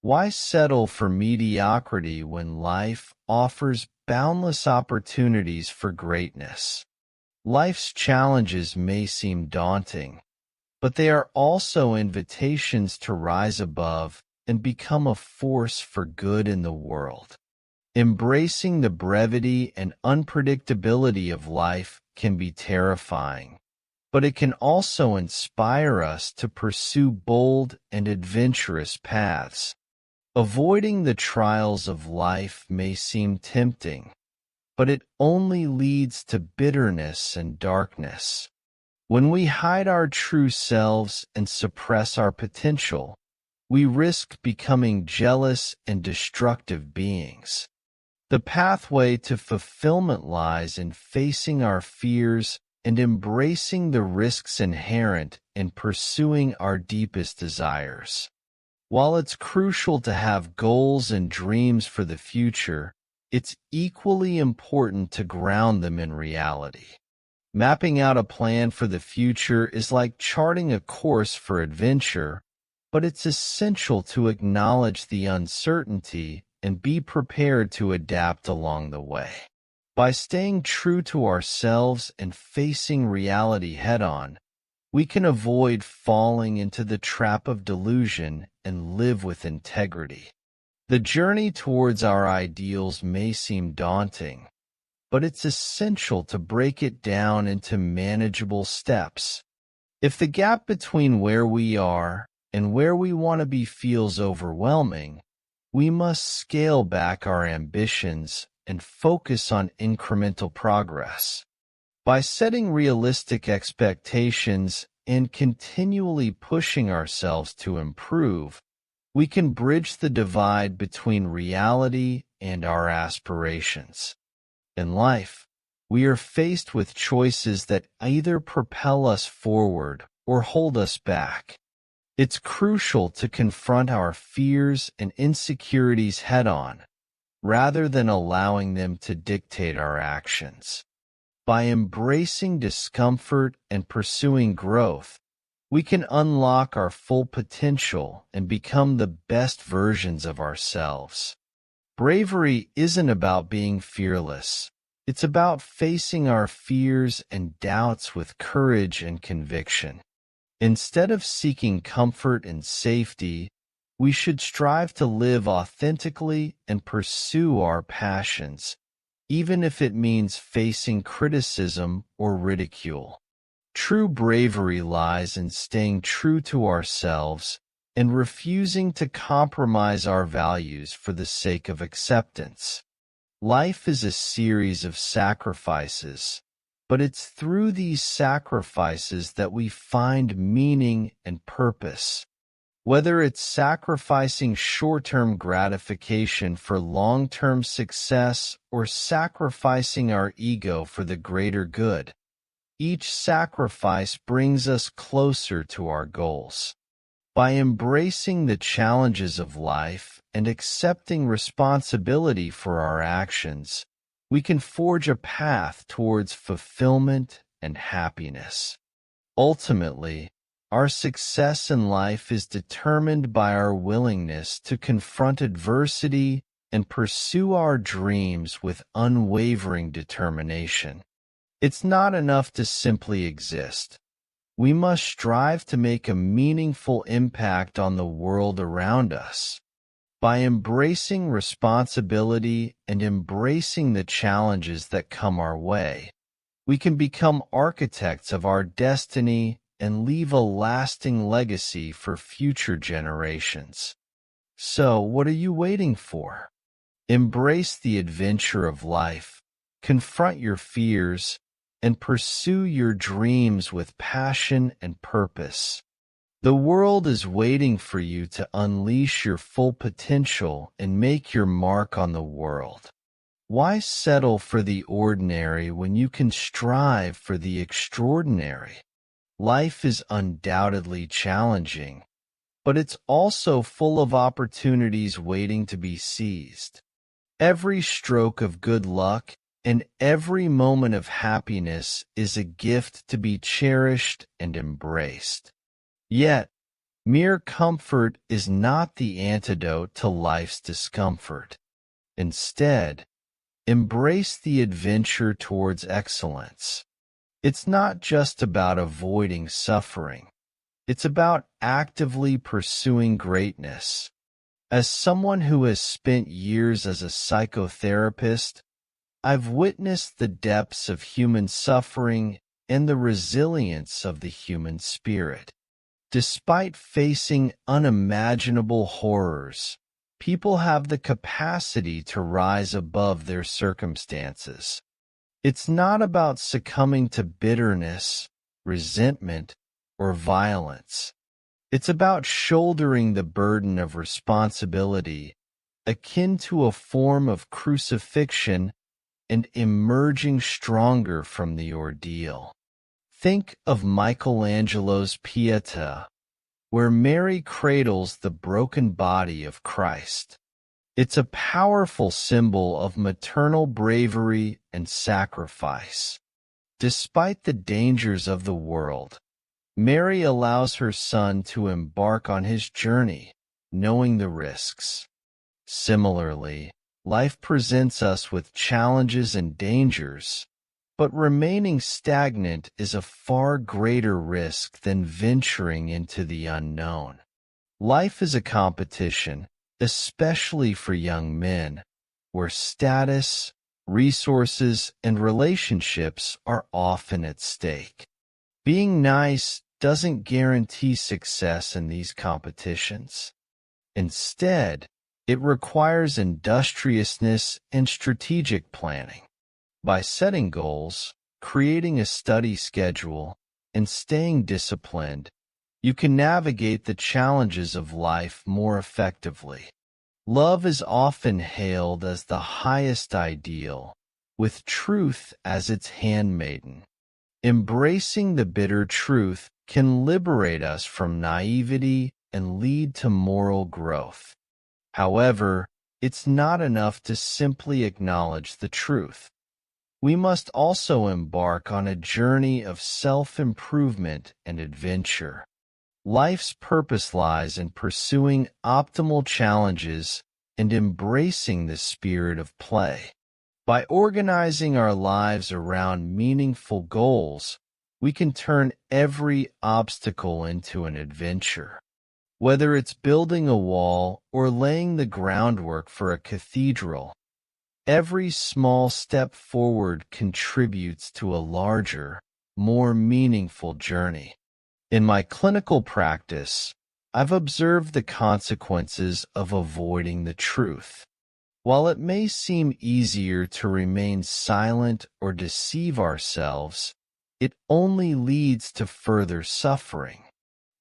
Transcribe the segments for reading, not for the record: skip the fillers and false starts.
Why settle for mediocrity when life offers boundless opportunities for greatness? Life's challenges may seem daunting, but they are also invitations to rise above and become a force for good in the world. Embracing the brevity and unpredictability of life can be terrifying, but it can also inspire us to pursue bold and adventurous paths. Avoiding the trials of life may seem tempting, but it only leads to bitterness and darkness. When we hide our true selves and suppress our potential, we risk becoming jealous and destructive beings. The pathway to fulfillment lies in facing our fears and embracing the risks inherent in pursuing our deepest desires. While it's crucial to have goals and dreams for the future, it's equally important to ground them in reality. Mapping out a plan for the future is like charting a course for adventure, but it's essential to acknowledge the uncertainty and be prepared to adapt along the way. By staying true to ourselves and facing reality head-on, we can avoid falling into the trap of delusion and live with integrity. The journey towards our ideals may seem daunting, but it's essential to break it down into manageable steps. If the gap between where we are and where we want to be feels overwhelming, we must scale back our ambitions and focus on incremental progress. By setting realistic expectations and continually pushing ourselves to improve, we can bridge the divide between reality and our aspirations. In life, we are faced with choices that either propel us forward or hold us back. It's crucial to confront our fears and insecurities head-on, rather than allowing them to dictate our actions. By embracing discomfort and pursuing growth, we can unlock our full potential and become the best versions of ourselves. Bravery isn't about being fearless. It's about facing our fears and doubts with courage and conviction. Instead of seeking comfort and safety, we should strive to live authentically and pursue our passions, even if it means facing criticism or ridicule. True bravery lies in staying true to ourselves and refusing to compromise our values for the sake of acceptance. Life is a series of sacrifices, but it's through these sacrifices that we find meaning and purpose. Whether it's sacrificing short-term gratification for long-term success or sacrificing our ego for the greater good, each sacrifice brings us closer to our goals. By embracing the challenges of life and accepting responsibility for our actions, we can forge a path towards fulfillment and happiness. Ultimately, our success in life is determined by our willingness to confront adversity and pursue our dreams with unwavering determination. It's not enough to simply exist. We must strive to make a meaningful impact on the world around us. By embracing responsibility and embracing the challenges that come our way, we can become architects of our destiny and leave a lasting legacy for future generations. So, what are you waiting for? Embrace the adventure of life, confront your fears, and pursue your dreams with passion and purpose. The world is waiting for you to unleash your full potential and make your mark on the world. Why settle for the ordinary when you can strive for the extraordinary? Life is undoubtedly challenging, but it's also full of opportunities waiting to be seized. Every stroke of good luck and every moment of happiness is a gift to be cherished and embraced. Yet, Mere comfort is not the antidote to life's discomfort. Instead, embrace the adventure towards excellence. It's not just about avoiding suffering. It's about actively pursuing greatness. As someone who has spent years as a psychotherapist, I've witnessed the depths of human suffering and the resilience of the human spirit. Despite facing unimaginable horrors, people have the capacity to rise above their circumstances. It's not about succumbing to bitterness, resentment, or violence. It's about shouldering the burden of responsibility, akin to a form of crucifixion, and emerging stronger from the ordeal. Think of Michelangelo's Pieta, where Mary cradles the broken body of Christ. It's a powerful symbol of maternal bravery and sacrifice. Despite the dangers of the world, Mary allows her son to embark on his journey, knowing the risks. Similarly, life presents us with challenges and dangers, but remaining stagnant is a far greater risk than venturing into the unknown. Life is a competition, especially for young men, where status, resources, and relationships are often at stake. Being nice doesn't guarantee success in these competitions. Instead, it requires industriousness and strategic planning. By setting goals, creating a study schedule, and staying disciplined, you can navigate the challenges of life more effectively. Love is often hailed as the highest ideal, with truth as its handmaiden. Embracing the bitter truth can liberate us from naivety and lead to moral growth. However, it's not enough to simply acknowledge the truth. We must also embark on a journey of self-improvement and adventure. Life's purpose lies in pursuing optimal challenges and embracing the spirit of play. By organizing our lives around meaningful goals, we can turn every obstacle into an adventure. Whether it's building a wall or laying the groundwork for a cathedral, every small step forward contributes to a larger, more meaningful journey. In my clinical practice, I've observed the consequences of avoiding the truth. While it may seem easier to remain silent or deceive ourselves, it only leads to further suffering.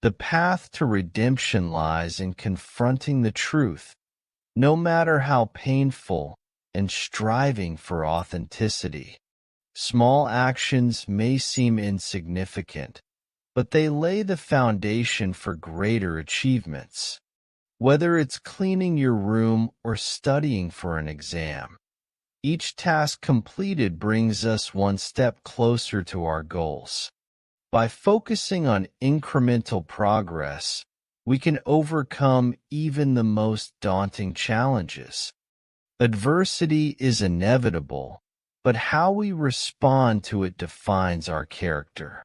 The path to redemption lies in confronting the truth, no matter how painful, and striving for authenticity. Small actions may seem insignificant, but they lay the foundation for greater achievements. Whether it's cleaning your room or studying for an exam, each task completed brings us one step closer to our goals. By focusing on incremental progress, we can overcome even the most daunting challenges. Adversity is inevitable, but how we respond to it defines our character.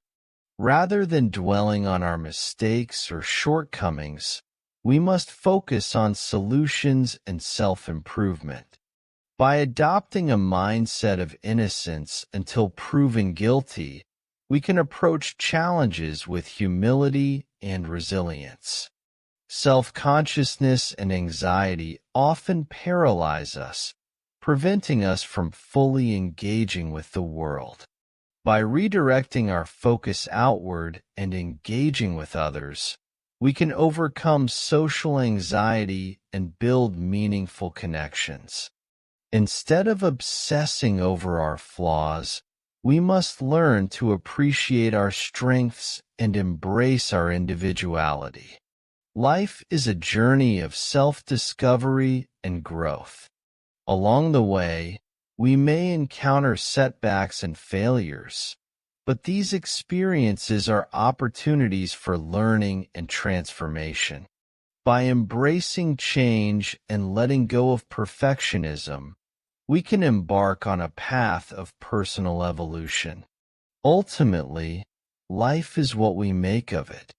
Rather than dwelling on our mistakes or shortcomings, we must focus on solutions and self-improvement. By adopting a mindset of innocence until proven guilty, we can approach challenges with humility and resilience. Self-consciousness and anxiety often paralyze us, preventing us from fully engaging with the world. By redirecting our focus outward and engaging with others, we can overcome social anxiety and build meaningful connections. Instead of obsessing over our flaws, we must learn to appreciate our strengths and embrace our individuality. Life is a journey of self-discovery and growth. Along the way, we may encounter setbacks and failures, But these experiences are opportunities for learning and transformation. By embracing change and letting go of perfectionism, we can embark on a path of personal evolution. Ultimately, life is what we make of it.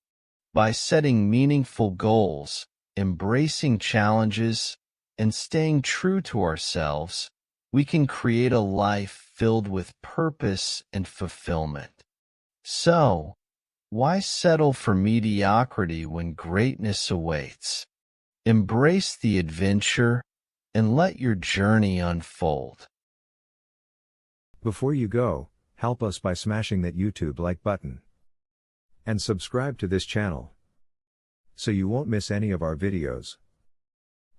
By setting meaningful goals, embracing challenges, and staying true to ourselves, we can create a life filled with purpose and fulfillment. So, why settle for mediocrity when greatness awaits? Embrace the adventure and let your journey unfold. Before you go, help us by smashing that YouTube like button. And subscribe to this channel, so you won't miss any of our videos.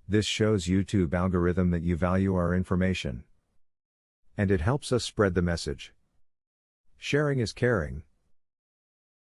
This shows YouTube algorithm that you value our information. And it helps us spread the message. Sharing is caring.